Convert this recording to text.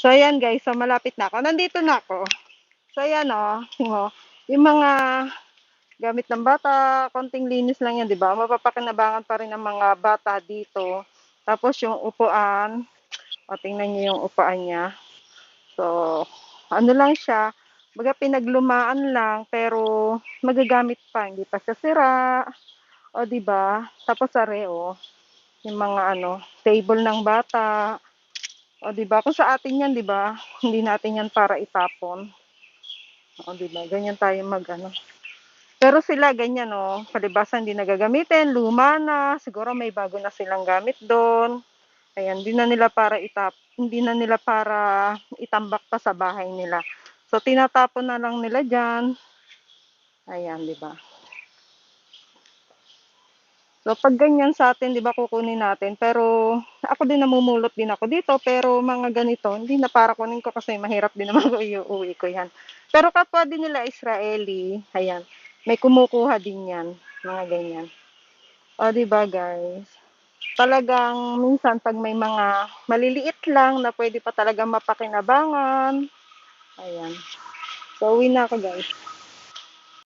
So, ayan guys. So, malapit na ako. Nandito na ako. So, ayan yung mga gamit ng bata, konting linis lang yan, di ba? Mapapakinabangan pa rin ng mga bata dito. Tapos yung upuan, tingnan niyo yung upuan niya. So, ano lang siya, baga pinaglumaan lang, pero magagamit pa, hindi pa siya sira. O, di ba? Tapos yung mga table ng bata. O, di ba? Kung sa atin yan, di ba? Hindi natin yan para itapon. O, di ba? Ganyan tayo Pero sila ganyan, palibhasa hindi na gagamitin, luma na, siguro may bago na silang gamit doon. Ayan, hindi na nila para itambak pa sa bahay nila. So, tinatapon na lang nila dyan. Ayan, di ba? So, pag ganyan sa atin, di ba, kukunin natin. Pero, ako din namumulot din ako dito. Pero, mga ganito, hindi na para kunin ko kasi mahirap din naman ko iuwi ko yan. Pero kapwa din nila Israeli, ayan, may kumukuha din yan. Mga ganyan. O, di ba, guys? Talagang minsan pag may mga maliliit lang na pwede pa talagang mapakinabangan. Ayan. So, uwi na ako, guys.